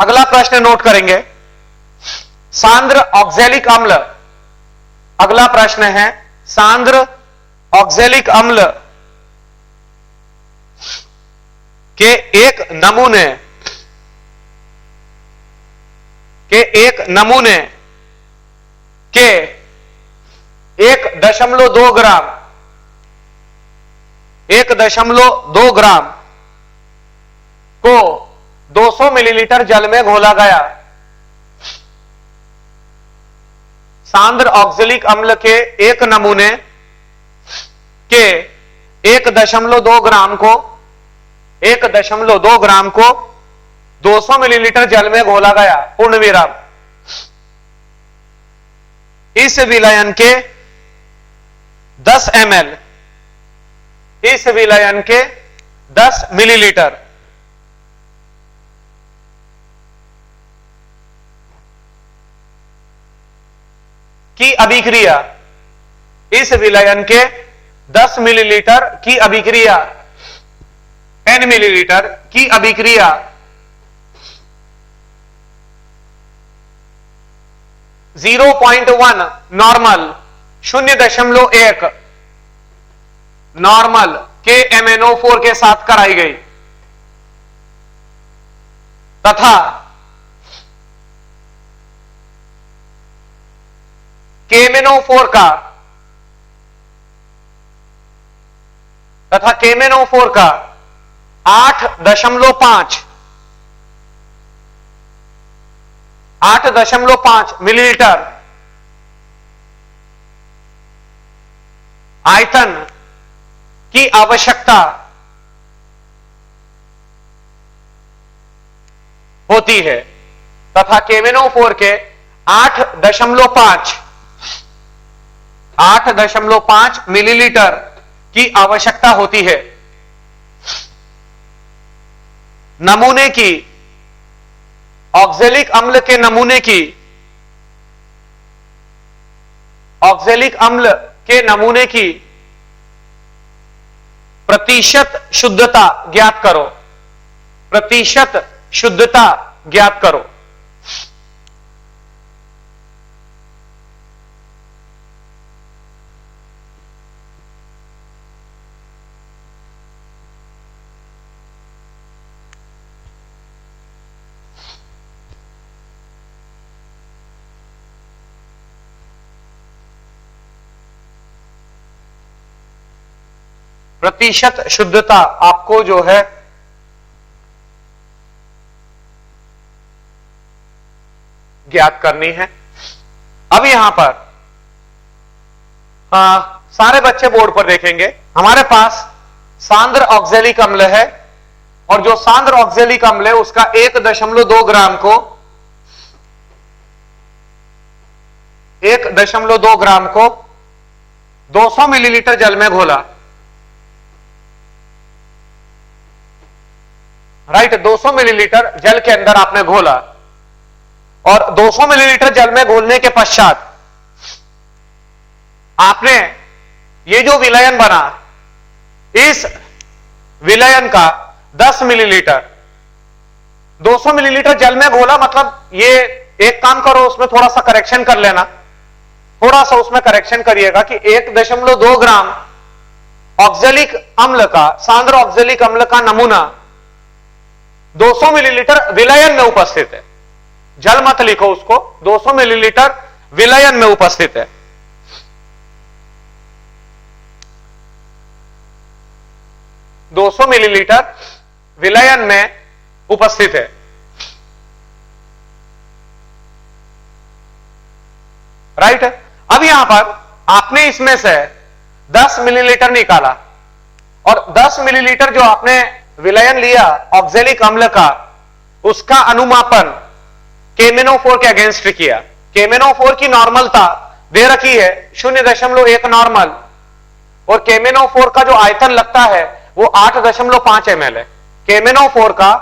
अगला प्रश्न नोट करेंगे, सांद्र ऑक्जेलिक अम्ल। अगला प्रश्न है सांद्र ऑक्जेलिक अम्ल के एक नमूने के 1.2 ग्राम 1.2 ग्राम को 200 मिलीलीटर जल में घोला गया। सांद्र ऑक्जेलिक अम्ल के एक नमूने के 1.2 ग्राम को 200 मिलीलीटर जल में घोला गया, पूर्ण विराम। इस विलयन के 10 ml, इस विलयन के 10 मिलीलीटर की अभिक्रिया, इस विलयन के 10 मिलीलीटर की अभिक्रिया, n मिलीलीटर की अभिक्रिया 0.1 नॉर्मल 0.1 नॉर्मल KMnO4 के साथ कराई गई तथा KMnO4 का 8.5 मिलीलीटर आयतन की आवश्यकता होती है तथा KMnO4 के 8.5 मिलीलीटर की आवश्यकता होती है। नमूने की ऑक्जेलिक अम्ल के नमूने की ऑक्जेलिक अम्ल के नमूने की प्रतिशत शुद्धता ज्ञात करो, प्रतिशत शुद्धता ज्ञात करो। प्रतिशत शुद्धता आपको जो है ज्ञात करनी है। अब यहां पर सारे बच्चे बोर्ड पर देखेंगे, हमारे पास सांद्र ऑक्जेलिक अम्ल है और जो सांद्र ऑक्जेलिक अम्ल है उसका 1.2 ग्राम को 1.2 ग्राम को 200 मिलीलीटर जल में घोला, राइट। 200 मिलीलीटर जल के अंदर आपने घोला और 200 मिलीलीटर जल में घोलने के पश्चात आपने ये जो विलयन बना, इस विलयन का 10 मिलीलीटर 200 मिलीलीटर जल में घोला, मतलब ये एक काम करो, उसमें थोड़ा सा करेक्शन कर लेना, थोड़ा सा उसमें करेक्शन करिएगा कि 1.2 ग्राम ऑक्जेलिक अम्ल का, सांद्र ऑक्जेलिक अम्ल का नमूना 200 मिलीलीटर विलयन में उपस्थित है। जल मत लिखो उसको, 200 मिलीलीटर विलयन में उपस्थित है। (200 मिलीलीटर विलयन में उपस्थित है। राइट। अब यहां पर आपने इसमें से 10 मिलीलीटर निकाला और 10 मिलीलीटर जो आपने विलयन लिया ऑक्जेलिक अम्ल का, उसका अनुमापन KMnO4 के अगेंस्ट किया। KMnO4 की नॉर्मलता दे रखी है 0.1 नॉर्मल और KMnO4 का जो आयतन लगता है वो 8.5 ml है। KMnO4 का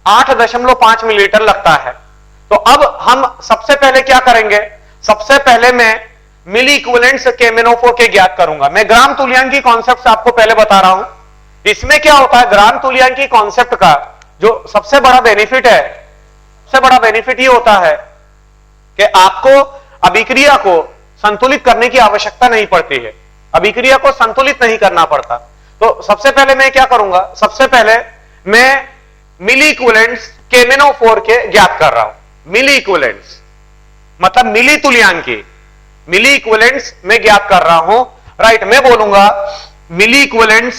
8.5 मिलीलीटर लगता है। तो अब हम सबसे पहले क्या करेंगे, सबसे पहले मैं मिली इक्विवेलेंट्स KMnO4 के ज्ञात करूंगा। मैं ग्राम तुल्यांकी कॉन्सेप्ट आपको पहले बता रहा हूं। इसमें क्या होता है, ग्राम तुल्यांकी कॉन्सेप्ट का जो सबसे बड़ा बेनिफिट है, सबसे बड़ा बेनिफिट ये होता है कि आपको अभिक्रिया को संतुलित करने की आवश्यकता नहीं पड़ती है, अभिक्रिया को संतुलित नहीं करना पड़ता। तो सबसे पहले मैं क्या करूंगा, सबसे पहले मैं मिली इक्विवेलेंट्स KMnO4 के ज्ञात कर रहा हूं। मिली इक्विवेलेंट्स मतलब मिली तुल्यांकी, मिली इक्विवेलेंट्स में ज्ञात कर रहा हूं। राइट, मैं बोलूंगा milliequivalents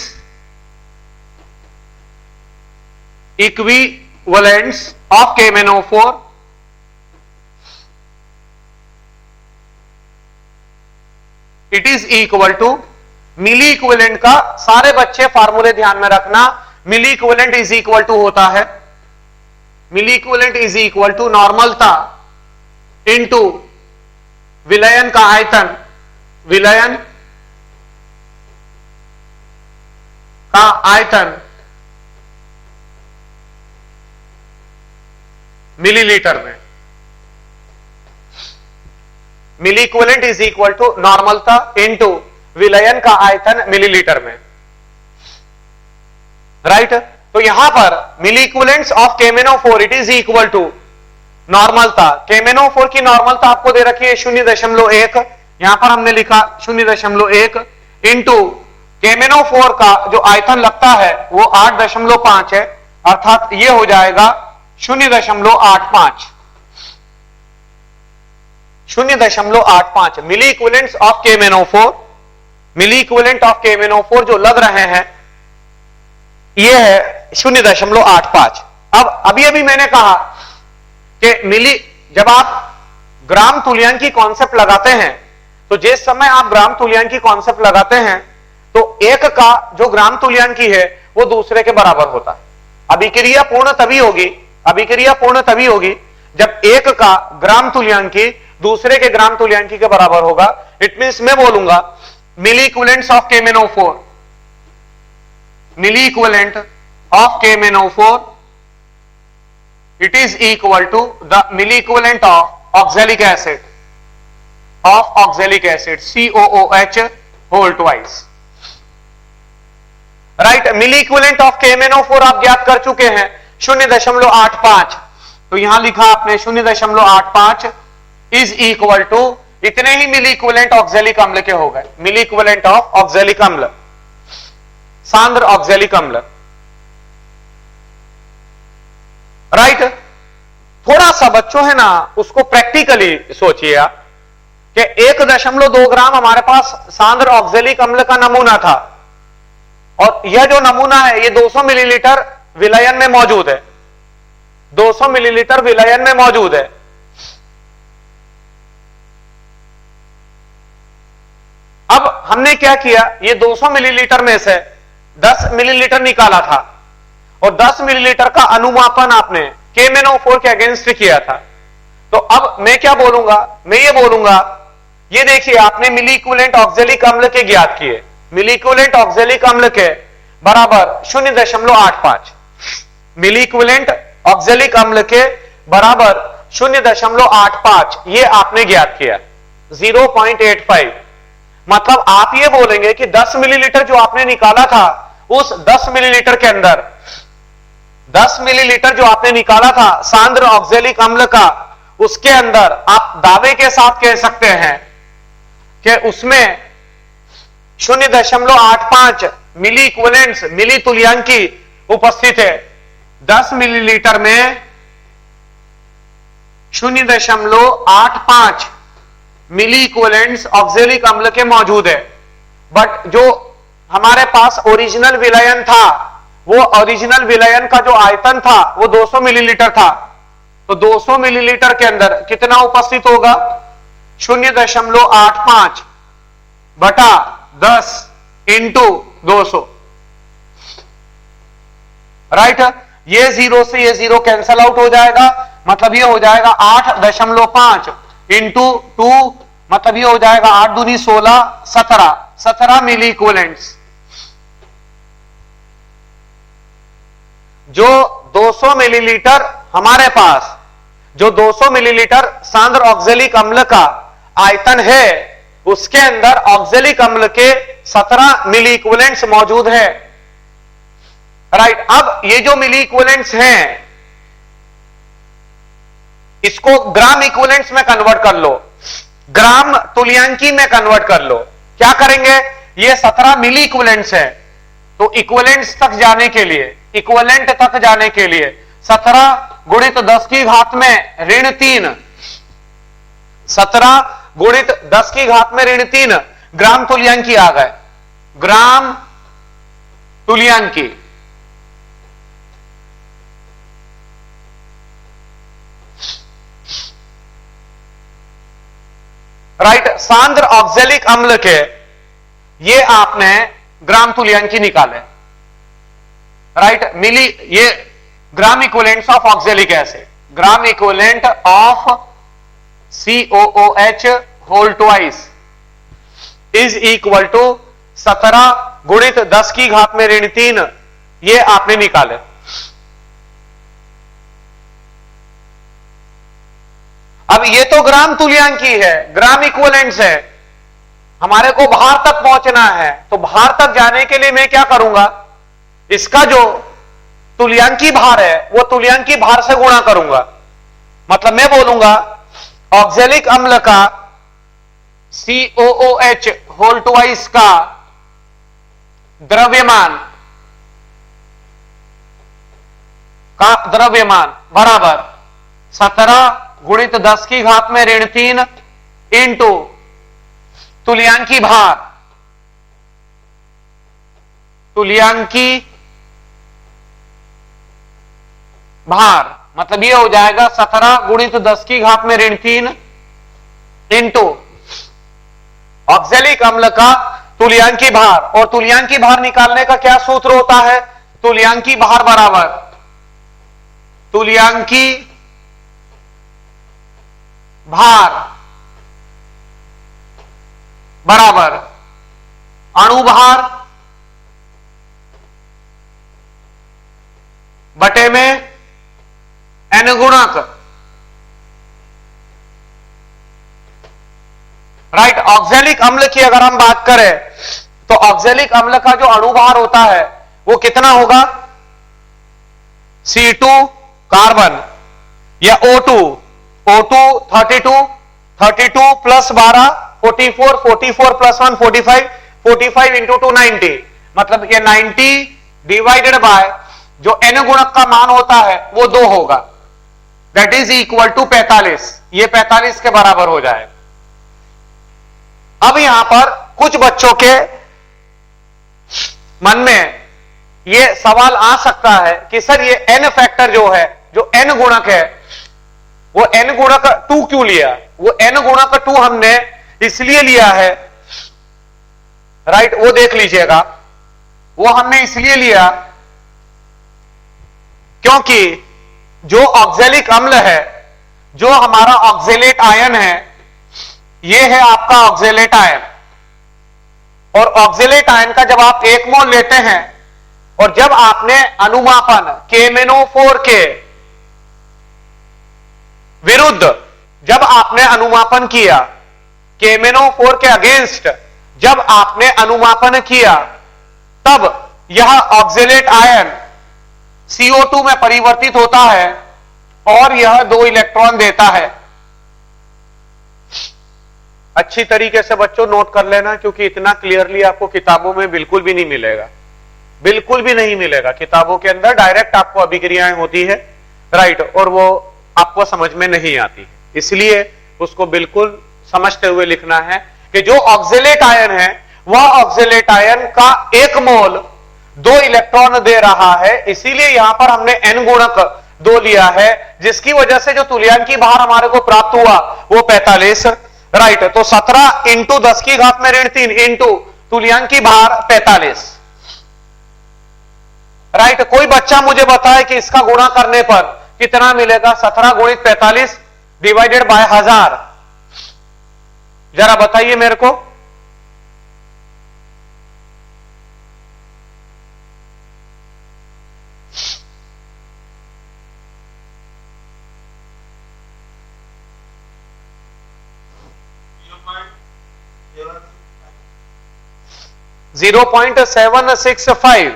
equivalents of KMnO4 it is equal to, milliequivalent का सारे बच्चे फार्मूले ध्यान में रखना, milliequivalent is equal to होता है, milliequivalent is equal to नॉर्मलता इनटू विलयन का आयतन, विलयन का आयतन मिलीलीटर में। Milliequivalent is equal to नॉर्मलता इनटू विलयन का आयतन मिलीलीटर में। राइट, तो यहां पर milliequivalents of KMnO4 it is equal to नॉर्मलता, KMnO4 की नॉर्मलता आपको दे रखी है 0.1, यहां पर हमने लिखा 0.1 इंटू KMnO4 का जो आयतन लगता है वो 8.5 है, अर्थात ये हो जाएगा 0.85, 0.85 milliequivalents of KMnO4, milliequivalent of KMnO4 जो लग रहे हैं ये है 0.85। अब अभी मैंने कहा कि मिली, जब आप ग्राम तुल्यांकी कॉन्सेप्ट लगाते हैं तो जिस समय आप ग्राम तुल्यांकी कॉन्सेप्ट लगाते हैं तो एक का जो ग्राम तुल्यांकी है वो दूसरे के बराबर होता है। अभिक्रिया पूर्ण तभी होगी, अभिक्रिया पूर्ण तभी होगी जब एक का ग्राम तुल्यांकी दूसरे के ग्राम तुल्यांकी के बराबर होगा। इट मींस मैं बोलूंगा milliequivalents of KMnO4, milliequivalent of KMnO4 it is equal to the milli equivalent of oxalic acid, of oxalic acid COOH whole twice। Right, milliequivalent of KMnO4 आप ज्ञात कर चुके हैं 0.85, तो यहां लिखा आपने 0.85 इज इक्वल टू, इतने ही मिली इक्विवेलेंट ऑक्सैलिक अम्ल के हो गए, मिली इक्विवेलेंट ऑफ ऑक्सैलिक अम्ल, सांद्र ऑक्सैलिक अम्ल। राइट, थोड़ा सा बच्चों है ना उसको प्रैक्टिकली सोचिए आप कि 1.2 ग्राम हमारे पास सांद्र ऑक्सैलिक अम्ल का नमूना था और यह जो नमूना है ये 200 मिलीलीटर विलयन में मौजूद है, 200 मिलीलीटर विलयन में मौजूद है। अब हमने क्या किया, ये 200 मिलीलीटर में से 10 मिलीलीटर निकाला था और 10 मिलीलीटर का अनुमापन आपने KMnO4 के अगेंस्ट किया था। तो अब मैं क्या बोलूंगा, मैं ये बोलूंगा, ये देखिए आपने मिली इक्विवेलेंट ऑक्सैलिक अम्ल के ज्ञात किए, मिली इक्विवेलेंट ऑक्सैलिक अम्ल के बराबर 0.85, मिली इक्विवेलेंट ऑक्सैलिक अम्ल के बराबर 0.85 ये आपने ज्ञात किया, 0.85। मतलब आप ये बोलेंगे कि 10 मिलीलीटर जो आपने निकाला था उस 10 मिलीलीटर के अंदर, 10 मिलीलीटर जो आपने निकाला था सांद्र ऑक्सैलिक अम्ल का, उसके अंदर आप दावे के साथ कह सकते हैं कि उसमें 0.85 मिली इक्विवेलेंट्स, मिली तुल्यांकी उपस्थित है। 10 मिलीलीटर में 0.85 मिली इक्विवेलेंट्स ऑक्सैलिक अम्ल के मौजूद है। बट जो हमारे पास ओरिजिनल विलयन था, वो ओरिजिनल विलयन का जो आयतन था वो 200 मिलीलीटर था, तो 200 मिलीलीटर के अंदर कितना उपस्थित होगा, 0.85 बटा 10 इंटू 200। राइट, ये 0 से ये 0 कैंसल आउट हो जाएगा, मतलब ये हो जाएगा 8.5 इंटू 2, मतलब ये हो जाएगा 8 दूनी 16, 17 मिली इक्विवेलेंट्स। जो 200 मिलीलीटर हमारे पास, जो 200 मिलीलीटर सांद्र ऑक्सैलिक अम्ल का आयतन है, उसके अंदर ऑक्सैलिक अम्ल के 17 मिली इक्विवेलेंट्स मौजूद है। राइट, अब ये जो मिली इक्विवेलेंट्स हैं इसको ग्राम इक्विवेलेंट्स में कन्वर्ट कर लो, ग्राम तुल्यांकी में कन्वर्ट कर लो। क्या करेंगे, ये 17 मिली इक्विवेलेंट्स है, तो इक्विवेलेंट्स तक जाने के लिए, इक्विवेलेंट तक जाने के लिए 17 गुणित 10 की घात में ऋण 3, 17 गुणित 10 की घात में ऋण 3 ग्राम तुल्यांकी आ गए, ग्राम तुल्यांकी। राइट, सांद्र ऑक्जेलिक अम्ल के ये आपने ग्राम तुल्यांकी निकाले। राइट, मिली, ये gram equivalents of oxalic acid, gram equivalent of COOH whole twice is equal to 17 गुणित 10 की घात में ऋण 3, ये आपने निकाले। अब ये तो ग्राम तुल्यांकी है, ग्राम इक्विवेलेंट्स है, हमारे को भार तक पहुंचना है, तो भार तक जाने के लिए मैं क्या करूंगा, इसका जो तुल्यांकी भार है वो तुल्यांकी भार से गुणा करूंगा। मतलब मैं बोलूंगा ऑक्जेलिक अम्ल का COOH होल ट्वाइस का द्रव्यमान बराबर 17 गुणित 10 की घात में ऋण 3 इंटू तुल्यांकी भार, तुल्यांकी भार मतलब ये हो जाएगा 17 गुणित 10 की घात में ऋण 3 इंटू ऑक्जेलिक अम्ल का तुल्यांकी भार। और तुल्यांकी भार निकालने का क्या सूत्र होता है, तुल्यांकी भार बराबर तुल्यांकी भार बराबर अणु भार बटे में N गुणक। राइट, ऑक्जेलिक अम्ल की अगर हम बात करें तो ऑक्जेलिक अम्ल का जो अणु भार होता है वो कितना होगा, C2 कार्बन या O2 32 प्लस 12 44 44 प्लस 1 45 45 इंटू 2 90, मतलब ये 90 डिवाइडेड बाय जो N गुणक का मान होता है वो 2 होगा, दैट इज इक्वल टू 45, ये 45 के बराबर हो जाएगा। अब यहां पर कुछ बच्चों के मन में ये सवाल आ सकता है कि सर ये N फैक्टर जो है, जो N गुणक है, वो N गुणक 2 क्यों लिया, वो N गुणक 2 हमने इसलिए लिया है, राइट, वो देख लीजिएगा, वो हमने इसलिए लिया क्योंकि जो ऑक्जेलिक अम्ल है, जो हमारा ऑक्जेलेट आयन है, ये है आपका ऑक्जेलेट आयन, और ऑक्जेलेट आयन का जब आप 1 मोल लेते हैं और जब आपने अनुमापन KMnO4 के विरुद्ध जब आपने अनुमापन किया, KMnO4 के अगेंस्ट जब आपने अनुमापन किया, तब यह ऑक्जेलेट आयन CO2 में परिवर्तित होता है और यह 2 इलेक्ट्रॉन देता है। अच्छी तरीके से बच्चों नोट कर लेना, क्योंकि इतना क्लियरली आपको किताबों में बिल्कुल भी नहीं मिलेगा, बिल्कुल भी नहीं मिलेगा। किताबों के अंदर डायरेक्ट आपको अभिक्रियाएं होती है, राइट, और वो आपको समझ में नहीं आती, इसलिए उसको बिल्कुल समझते हुए लिखना है कि जो ऑक्जेलेट आयन है वह ऑक्जेलेट आयन का 1 मोल 2 इलेक्ट्रॉन दे रहा है, इसीलिए यहां पर हमने N गुणक 2 लिया है, जिसकी वजह से जो तुल्यांकी भार हमारे को प्राप्त हुआ वो 45, राइट। तो 17 इंटू 10 की घात में ऋण 3 इंटू तुल्यांकी भार 45, राइट। कोई बच्चा मुझे बताए कि इसका गुणा करने पर कितना मिलेगा, 17 गुणित 45 डिवाइडेड बाय 1000, जरा बताइए मेरे को। .765।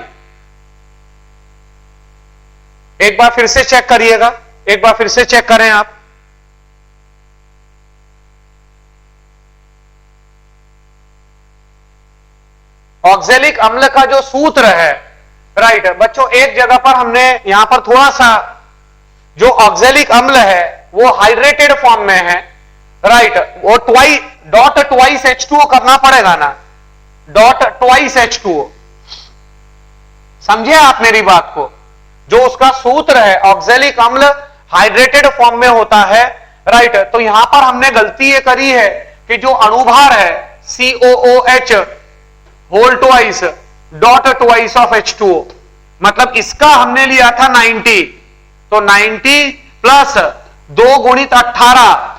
एक बार फिर से चेक करिएगा, एक बार फिर से चेक करें आप। ऑक्जेलिक अम्ल का जो सूत्र है, राइट बच्चों, एक जगह पर हमने यहां पर थोड़ा सा, जो ऑक्जेलिक अम्ल है वो हाइड्रेटेड फॉर्म में है, राइट, वो डॉट ट्वाइस H2O करना पड़ेगा ना, डॉट ट्वाइस H2O। समझे आप मेरी बात को? जो उसका सूत्र है, ऑक्जेलिक अम्ल हाइड्रेटेड फॉर्म में होता है, राइट। तो यहां पर हमने गलती ये करी है कि जो अणुभार है COOH whole twice dot twice of H2O, मतलब इसका हमने लिया था 90, तो 90 प्लस 2 गुणित 18,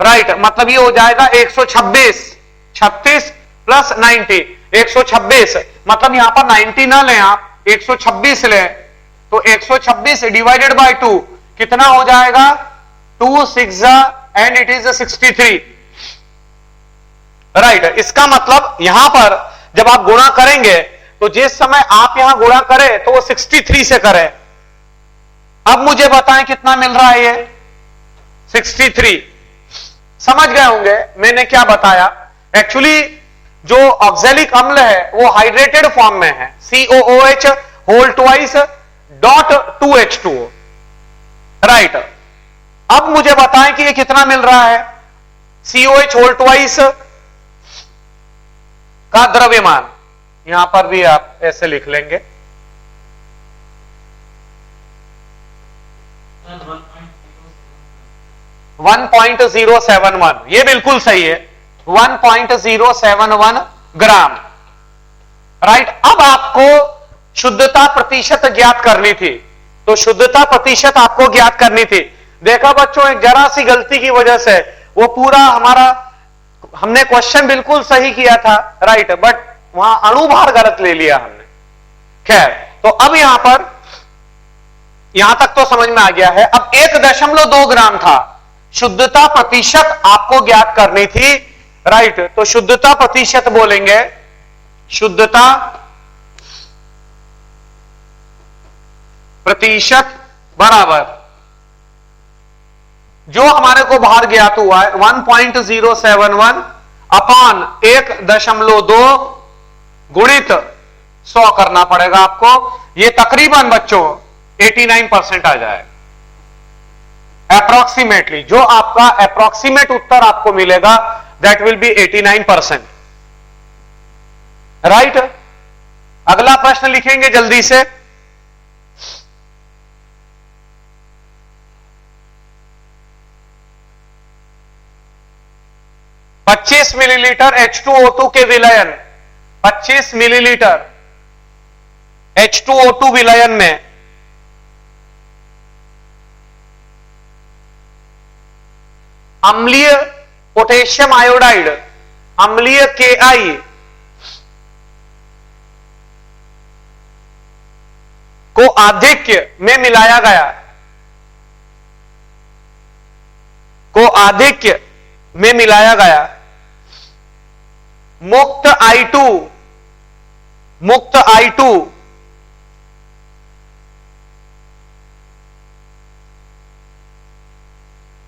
राइट, मतलब ये हो जाएगा 126, 36 प्लस 90 126, मतलब यहां पर 90 ना लें आप, 126 लें, तो 126 डिवाइडेड बाय 2 कितना हो जाएगा, 2 6 एंड इट इज 63, राइट। इसका मतलब यहां पर जब आप गुणा करेंगे तो जिस समय आप यहां गुणा करें तो वो 63 से करें। अब मुझे बताएं कितना मिल रहा है, ये 63। समझ गए होंगे मैंने क्या बताया? एक्चुअली जो ऑक्जेलिक अम्ल है वो हाइड्रेटेड फॉर्म में है, COOH whole twice dot 2H2O, right. अब मुझे बताएं कि ये कितना मिल रहा है, COH होल ट्वाइस का द्रव्यमान, यहां पर भी आप ऐसे लिख लेंगे 1.071, ये बिल्कुल सही है, 1.071 ग्राम, राइट। अब आपको शुद्धता प्रतिशत ज्ञात करनी थी, तो शुद्धता प्रतिशत आपको ज्ञात करनी थी। देखा बच्चों, एक जरा सी गलती की वजह से वो पूरा हमारा, हमने क्वेश्चन बिल्कुल सही किया था, राइट, बट वहां अणुभार गलत ले लिया हमने। खैर, तो अब यहां पर, यहां तक तो समझ में आ गया है। अब 1.2 ग्राम था, शुद्धता प्रतिशत आपको ज्ञात करनी थी, राइट। तो शुद्धता प्रतिशत बोलेंगे, शुद्धता प्रतिशत बराबर जो हमारे को भार ज्ञात हुआ है 1.071 अपान 1.2 गुणित 100 करना पड़ेगा आपको। ये तकरीबन बच्चों 89% आ जाएगा अप्रोक्सीमेटली। जो आपका अप्रोक्सीमेट उत्तर आपको मिलेगा दैट विल बी 89%, राइट। अगला प्रश्न लिखेंगे जल्दी से। पच्चीस मिलीलीटर H2O2 के विलयन, 25 मिलीलीटर H2O2 विलयन में अम्लीय पोटेशियम आयोडाइड, अम्लीय KI को आधिक्य में मिलाया गया, को आधिक्य में मिलाया गया। मुक्त I2, मुक्त I2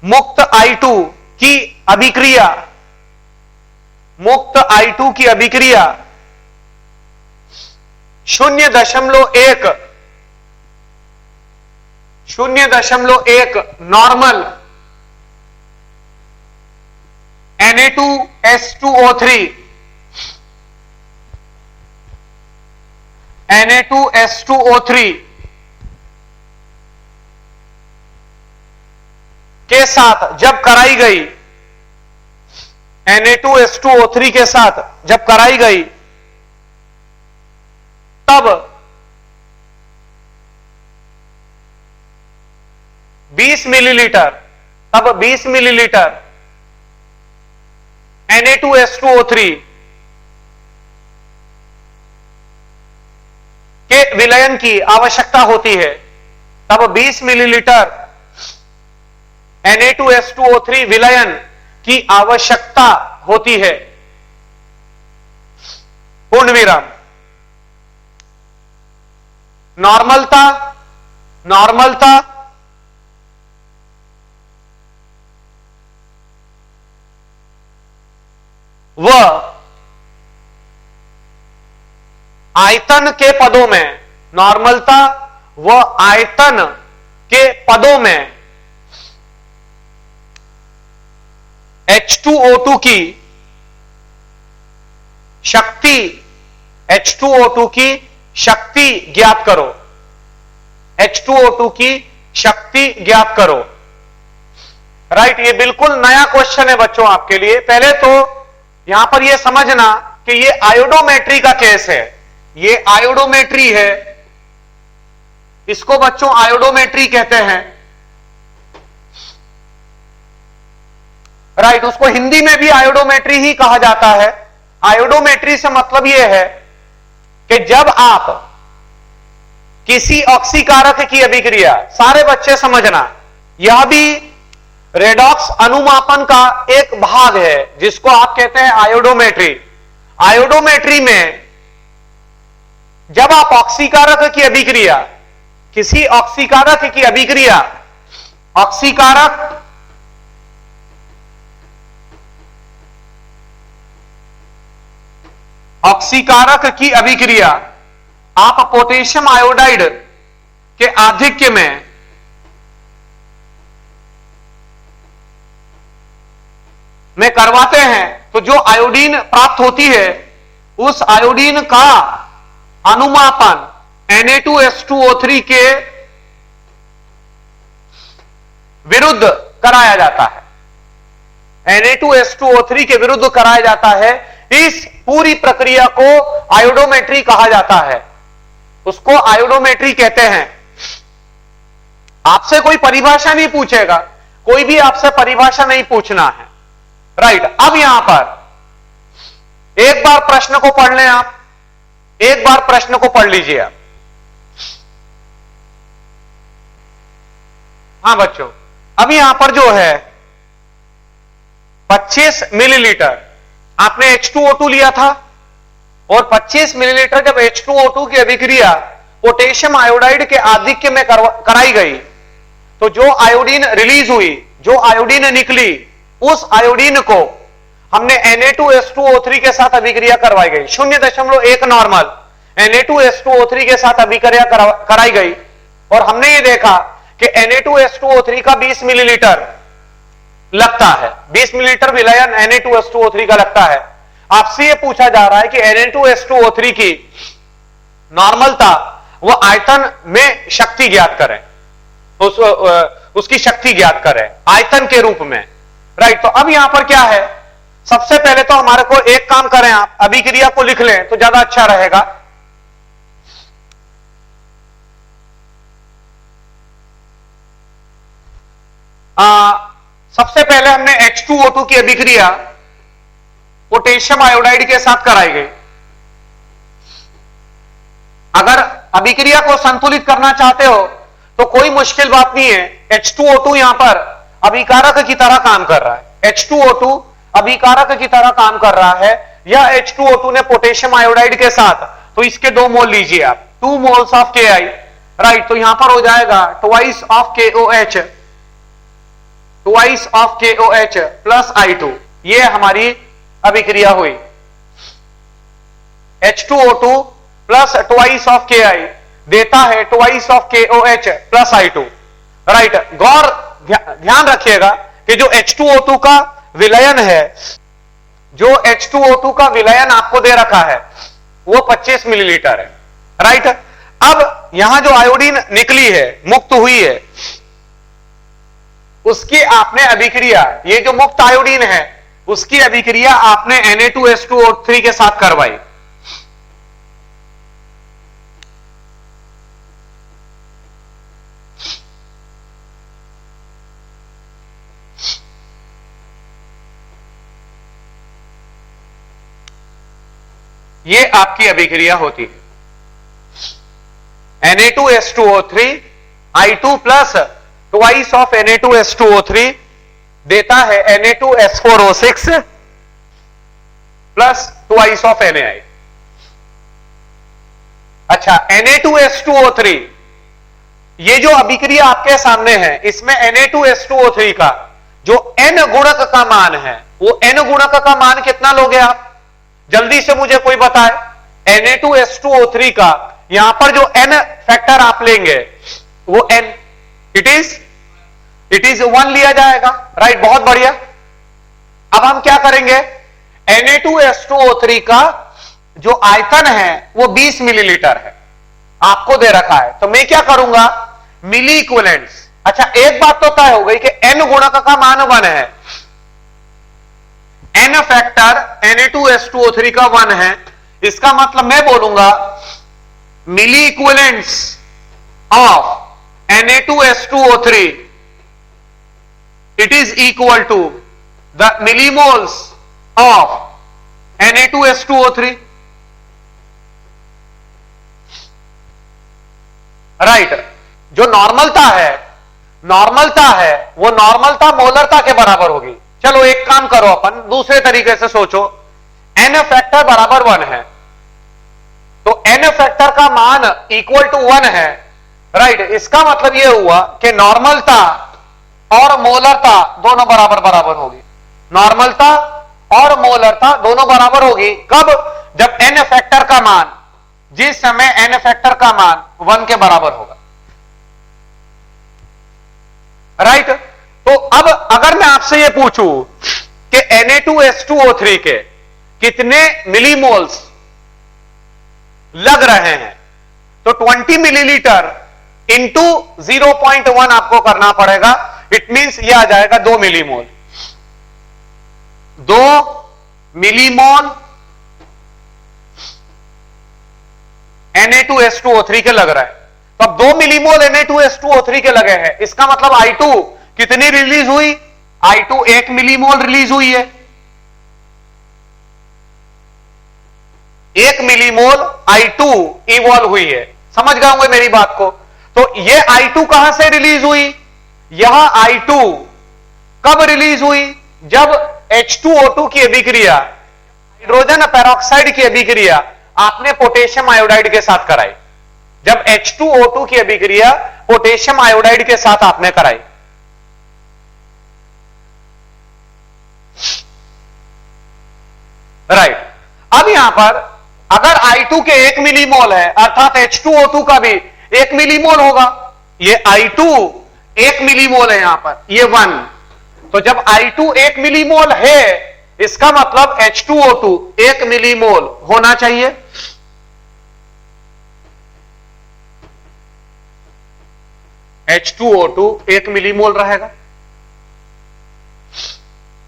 मुक्त I2 की अभिक्रिया, मुक्त I2 की अभिक्रिया 0.1 नॉर्मल Na2S2O3, Na2S2O3 के साथ जब कराई गई, Na2S2O3 के साथ जब कराई गई, तब 20 मिलीलीटर, तब 20 मिलीलीटर Na2S2O3 के विलयन की आवश्यकता होती है। तब 20 मिलीलीटर Na2S2O3 विलयन की आवश्यकता होती है। पूर्ण विराम। नॉर्मलता, नॉर्मलता व आयतन के पदों में, नॉर्मलता व आयतन के पदों में H2O2 की शक्ति, H2O2 की शक्ति ज्ञात करो, H2O2 की शक्ति ज्ञात करो। राइट, ये बिल्कुल नया क्वेश्चन है बच्चों आपके लिए। पहले तो यहां पर ये समझना कि ये आयोडोमेट्री का केस है, ये आयोडोमेट्री है, इसको बच्चों आयोडोमेट्री कहते हैं। राइट, उसको हिंदी में भी आयोडोमेट्री ही कहा जाता है। आयोडोमेट्री से मतलब यह है कि जब आप किसी ऑक्सीकारक की अभिक्रिया, सारे बच्चे समझना, यह भी रेडॉक्स अनुमापन का एक भाग है जिसको आप कहते हैं आयोडोमेट्री। आयोडोमेट्री में जब आप ऑक्सीकारक की अभिक्रिया, किसी ऑक्सीकारक की अभिक्रिया, ऑक्सीकारक की अभिक्रिया आप पोटेशियम आयोडाइड के आधिक्य में करवाते हैं, तो जो आयोडीन प्राप्त होती है उस आयोडीन का अनुमापन Na2H2O3 के विरुद्ध कराया जाता है। Na2H2O3 के विरुद्ध कराया जाता है। इस पूरी प्रक्रिया को आयोडोमेट्री कहा जाता है, उसको आयोडोमेट्री कहते हैं। आपसे कोई परिभाषा नहीं पूछेगा, कोई भी आपसे परिभाषा नहीं पूछना है। राइट, अब यहां पर एक बार प्रश्न को पढ़ लें आप, एक बार प्रश्न को पढ़ लीजिए आप। हां बच्चों, अब यहां पर जो है 25 मिलीलीटर आपने H2O2 लिया था और 25 मिलीलीटर जब H2O2 की अभिक्रिया पोटेशियम आयोडाइड के आधिक्य में कराई गई, तो जो आयोडीन रिलीज हुई, जो आयोडीन निकली, उस आयोडीन को हमने Na2H2O3 के साथ अभिक्रिया करवाई गई। 0.1 नॉर्मल Na2H2O3 के साथ अभिक्रिया कराई गई और हमने ये देखा कि Na2H2O3 का 20 मिलीलीटर लगता है, 20 मिलीलीटर विलयन Na2H2O3 का लगता है। आपसे ये पूछा जा रहा है कि Na2H2O3 की नॉर्मलता व आयतन में शक्ति ज्ञात करें, उसकी शक्ति ज्ञात करें आयतन के रूप में। राइट, तो अब यहां पर क्या है, सबसे पहले तो हमारे को एक काम करें, आप अभिक्रिया को लिख लें तो ज्यादा अच्छा रहेगा। सबसे पहले हमने H2O2 की अभिक्रिया पोटेशियम आयोडाइड के साथ कराई गई। अगर अभिक्रिया को संतुलित करना चाहते हो तो कोई मुश्किल बात नहीं है, H2O2 यहां पर अभिकारक की तरह काम कर रहा है। H2O2 अभिकारक की तरह काम कर रहा है, या H2O2 ने पोटेशियम आयोडाइड के साथ, तो इसके 2 मोल लीजिए आप, 2 मोल्स ऑफ Ki। राइट, तो यहां पर हो जाएगा twice of KOH, twice of KOH plus I2। ये हमारी अभिक्रिया हुई। H2O2 plus twice of Ki देता है twice of KOH plus I2। Right, गौर ध्यान रखिएगा कि जो H2O2 का विलयन है, जो H2O2 का विलयन आपको दे रखा है वो 25 मिलीलीटर है। राइट, अब यहां जो आयोडीन निकली है, मुक्त हुई है, उसकी आपने अभिक्रिया, ये जो मुक्त आयोडीन है उसकी अभिक्रिया आपने Na2H2O3 के साथ करवाई। ये आपकी अभिक्रिया होती है। Na2H2O3 I2 plus twice of Na2H2O3 देता है Na2H4O6 plus twice of Na। अच्छा, Na2H2O3, ये जो अभिक्रिया आपके सामने है, इसमें Na2H2O3 का जो N गुणक का मान है, वो N गुणक का मान कितना लोगे आप? जल्दी से मुझे कोई बताए, Na2H2O3 का यहां पर जो n फैक्टर आप लेंगे वो n इट इज 1 लिया जाएगा, राइट। बहुत बढ़िया। अब हम क्या करेंगे, Na2H2O3 का जो आयतन है वो 20 मिलीलीटर है, आपको दे रखा है। तो मैं क्या करूंगा, मिली इक्विवेलेंट्स। अच्छा, एक बात तो तय हो गई कि n गुणक का मान 1 है, n फैक्टर Na2H2O3 का 1 है। इसका मतलब मैं बोलूंगा milliequivalents of Na2H2O3 it is equal to the millimoles of Na2H2O3, right. जो नॉर्मलता है वो नॉर्मलता मोलरता के बराबर होगी। चलो एक काम करो, अपन दूसरे तरीके से सोचो, n फैक्टर बराबर 1 है, तो n फैक्टर का मान इक्वल टू 1 है, राइट। इसका मतलब यह हुआ कि नॉर्मलता और मोलरता दोनों बराबर बराबर होगी। नॉर्मलता और मोलरता दोनों बराबर होगी कब, जब n फैक्टर का मान, जिस समय n फैक्टर का मान 1 के बराबर होगा, राइट। तो अब अगर मैं आपसे यह पूछूं कि Na2H2O3 के कितने मिलीमोल्स लग रहे हैं, तो 20 मिलीलीटर इंटू 0.1 आपको करना पड़ेगा। इट मींस यह आ जाएगा 2 मिलीमोल। 2 मिलीमोल Na2H2O3 के लग रहा है। तो अब 2 मिलीमोल Na2H2O3 के लगे हैं, इसका मतलब I2 कितनी रिलीज हुई, I2 1 मिलीमोल रिलीज हुई है। 1 मिलीमोल I2 इवॉल्व हुई है। समझ गए होंगे मेरी बात को। तो यह I2 कहां से रिलीज हुई, यह I2 कब रिलीज हुई, जब H2O2 की अभिक्रिया, हाइड्रोजन पेरोक्साइड की अभिक्रिया आपने पोटेशियम आयोडाइड के साथ कराई। जब H2O2 की अभिक्रिया पोटेशियम आयोडाइड के साथ आपने कराई, राइट। अब यहां पर अगर I2 के 1 मिलीमोल है, अर्थात H2O2 का भी 1 मिलीमोल होगा। ये I2 1 मिलीमोल है, यहां पर ये 1। तो जब I2 1 मिलीमोल है, इसका मतलब H2O2 1 मिलीमोल होना चाहिए। H2O2 1 मिलीमोल रहेगा,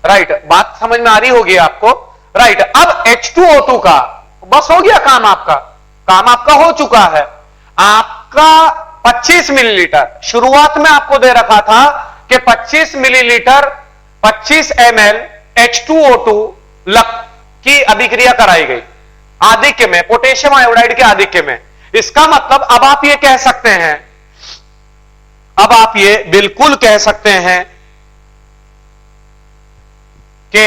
राइट। बात समझ में आ रही होगी आपको, राइट। अब H2O2 का बस हो गया काम आपका हो चुका है। आपका 25 मिलीलीटर, शुरुआत में आपको दे रखा था कि 25 मिलीलीटर 25 ml H2O2 की अभिक्रिया कराई गई आधिक्य में, पोटेशियम आयोडाइड के आधिक्य में। इसका मतलब अब आप ये कह सकते हैं, अब आप ये बिल्कुल कह सकते हैं कि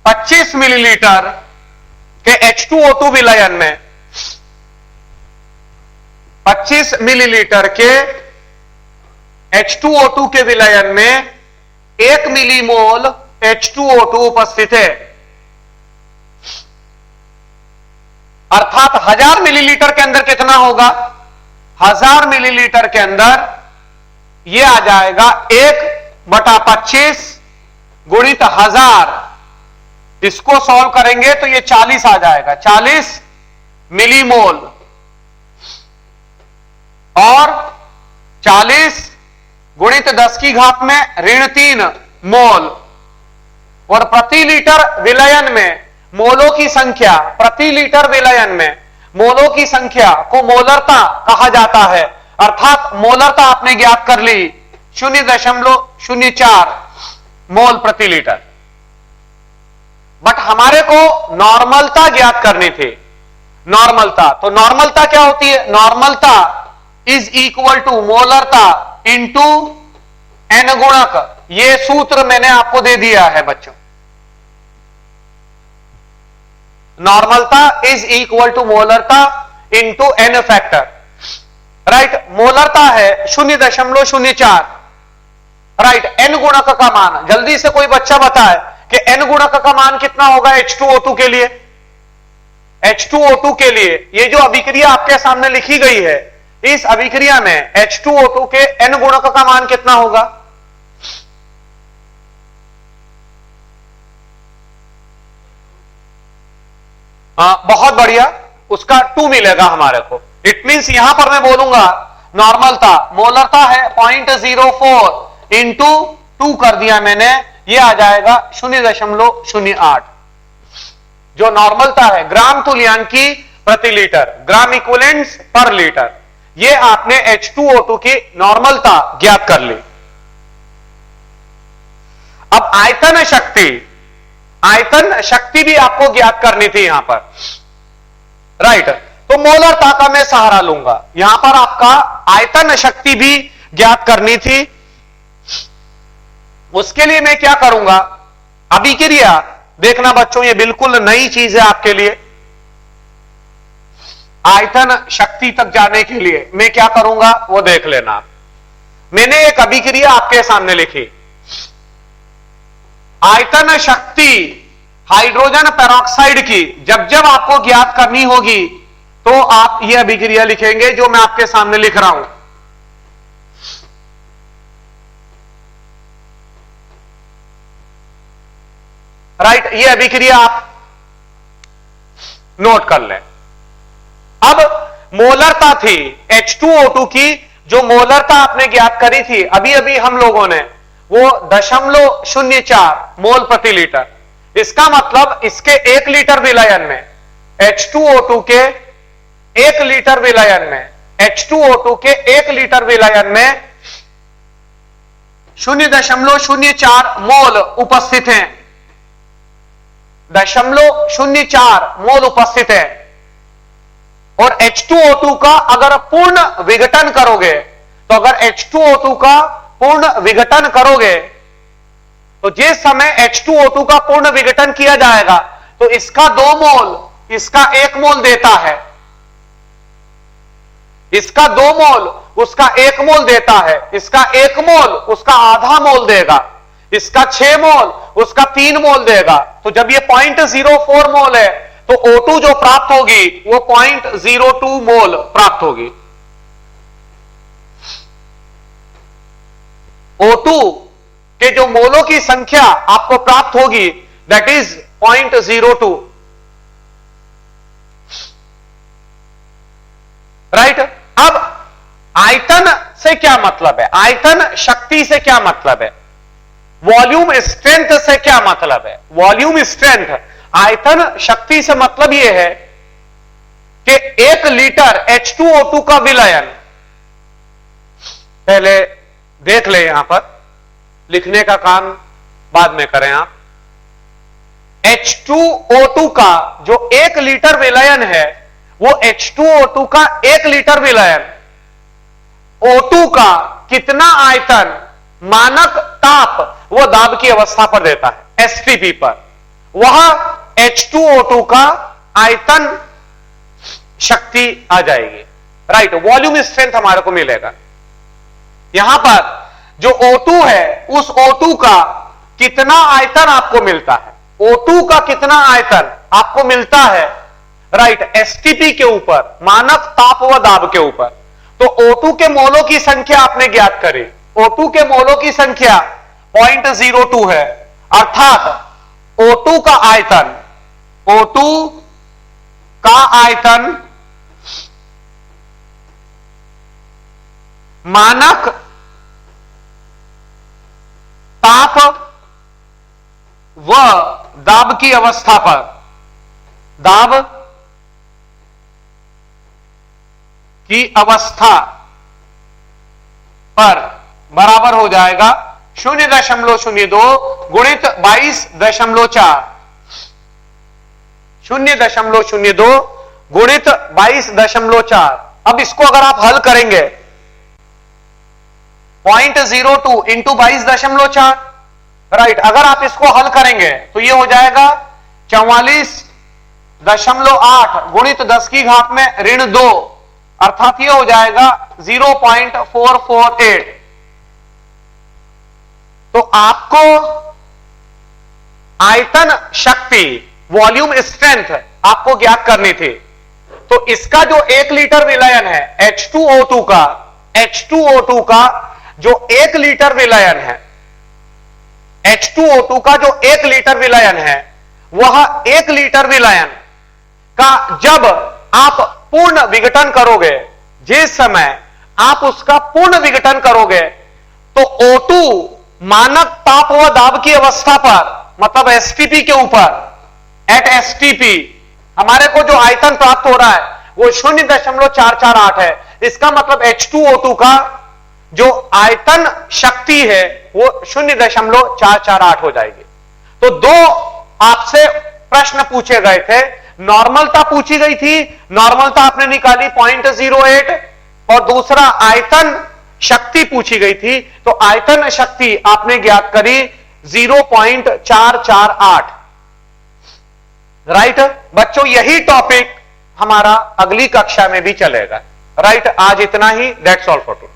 25 मिलीलीटर के H2O2 विलयन में, 25 मिलीलीटर के H2O2 के विलयन में 1 मिलीमोल H2O2 उपस्थित है। अर्थात 1000 मिलीलीटर के अंदर कितना होगा, 1000 मिलीलीटर के अंदर यह आ जाएगा 1/25 गुणित 1000। इसको सॉल्व करेंगे तो ये 40 आ जाएगा, 40 मिलीमोल और 40 गुणित 10 की घात में ऋण 3 मोल। और प्रति लीटर विलयन में मोलों की संख्या, प्रति लीटर विलयन में मोलों की संख्या को मोलरता कहा जाता है। अर्थात मोलरता आपने ज्ञात कर ली 0.04 मोल प्रति लीटर। बट हमारे को नॉर्मलता ज्ञात करनी थी। नॉर्मलता, तो नॉर्मलता क्या होती है, नॉर्मलता इज इक्वल टू मोलरता इंटू n गुणक। ये सूत्र मैंने आपको दे दिया है बच्चों। नॉर्मलता इज इक्वल टू मोलरता इंटू n फैक्टर, राइट। मोलरता है 0.04, राइट। n गुणक का मान, जल्दी से कोई बच्चा बताए कि n गुणक का मान कितना होगा H2O2 के लिए। H2O2 के लिए ये जो अभिक्रिया आपके सामने लिखी गई है, इस अभिक्रिया में H2O2 के N गुणक का मान कितना होगा? बहुत बढ़िया, उसका 2 मिलेगा हमारे को। इट मींस यहां पर मैं बोलूंगा नॉर्मलता, मोलरता है 0.04 इंटू 2 कर दिया मैंने, ये आ जाएगा 0.08। जो नॉर्मलता है ग्राम तुल्यांकी प्रति लीटर, ग्राम इक्विवेलेंट्स पर लीटर, ये आपने H2O2 की नॉर्मलता ज्ञात कर ली। अब आयतन शक्ति भी आपको ज्ञात करनी थी यहां पर, राइट। तो मोलरता का मैं सहारा लूंगा, यहां पर आपका आयतन शक्ति भी ज्ञात करनी थी। उसके लिए मैं क्या करूंगा, अभिक्रिया देखना बच्चों, ये बिल्कुल नई चीज है आपके लिए। आयतन शक्ति तक जाने के लिए मैं क्या करूंगा वो देख लेना। मैंने एक अभिक्रिया आपके सामने लिखी, आयतन शक्ति हाइड्रोजन पेरोक्साइड की जब जब आपको ज्ञात करनी होगी तो आप यह अभिक्रिया लिखेंगे जो मैं आपके सामने लिख रहा हूं। राइट, यह अभिक्रिया आप नोट कर लें। अब मोलरता थी H2O2 की, जो मोलरता आपने ज्ञात करी थी अभी अभी हम लोगों ने, वो 0.04 मोल प्रति लीटर। इसका मतलब इसके 1 लीटर विलयन में H2O2 के 1 लीटर विलयन में H2O2 के 1 लीटर विलयन में 0.04 मोल उपस्थित हैं, 0.04 मोल उपस्थित है। और H2O2 का अगर पूर्ण विघटन करोगे, तो अगर H2O2 का पूर्ण विघटन करोगे तो जिस समय H2O2 का पूर्ण विघटन किया जाएगा तो इसका 2 मोल इसका 1 मोल देता है, इसका 2 मोल उसका 1 मोल देता है, इसका 1 मोल उसका आधा मोल देगा, इसका 6 मोल उसका 3 मोल देगा। तो जब ये 0.04 मोल है तो O2 जो प्राप्त होगी वो 0.02 मोल प्राप्त होगी। O2 के जो मोलों की संख्या आपको प्राप्त होगी दैट इज 0.02, राइट। अब आयतन से क्या मतलब है, आयतन शक्ति से क्या मतलब है, वॉल्यूम स्ट्रेंथ से क्या मतलब है। वॉल्यूम स्ट्रेंथ आयतन शक्ति से मतलब यह है कि 1 लीटर H2O2 का विलयन, पहले देख ले, यहां पर लिखने का काम बाद में करें आप। H2O2 का जो 1 लीटर विलयन है वो H2O2 का 1 लीटर विलयन O2 का कितना आयतन मानक ताप वो दाब की अवस्था पर देता है, STP पर, वह H2O2 का आयतन शक्ति आ जाएगी, राइट। वॉल्यूम स्ट्रेंथ हमारे को मिलेगा। यहां पर जो O2 है उस O2 का कितना आयतन आपको मिलता है, O2 का कितना आयतन आपको मिलता है, राइट, STP के ऊपर, मानक ताप व दाब के ऊपर। तो O2 के मोलों की संख्या आपने ज्ञात करी, O2 के मोलों की संख्या 0.02 है, अर्थात O2 का आयतन, O2 का आयतन मानक ताप व दाब की अवस्था पर, दाब की अवस्था पर बराबर हो जाएगा 0.02 गुणित 22.4, 0.02 गुणित 22.4। अब इसको अगर आप हल करेंगे 0.02 इंटू 22.4, राइट, अगर आप इसको हल करेंगे तो ये हो जाएगा 44.8 गुणित 10 की घात में -2, अर्थात ये हो जाएगा 0.448। तो आपको आयतन शक्ति, वॉल्यूम स्ट्रेंथ आपको ज्ञात करनी थी। तो इसका जो 1 लीटर विलयन है H2O2 का जो 1 लीटर विलयन है, H2O2 का जो 1 लीटर विलयन है, वह 1 लीटर विलयन का जब आप पूर्ण विघटन करोगे, जिस समय आप उसका पूर्ण विघटन करोगे, तो O2 मानक ताप व दाब की अवस्था पर, मतलब STP के ऊपर, एट STP हमारे को जो आयतन प्राप्त हो रहा है वो 0.448 है। इसका मतलब H2O2 का जो आयतन शक्ति है वो 0.448 हो जाएगी। तो दो आपसे प्रश्न पूछे गए थे, नॉर्मलता पूछी गई थी, नॉर्मलता आपने निकाली 0.08, और दूसरा आयतन शक्ति पूछी गई थी, तो आयतन शक्ति आपने ज्ञात करी 0.448। राइट बच्चों, यही टॉपिक हमारा अगली कक्षा में भी चलेगा। राइट, आज इतना ही। That's all for today.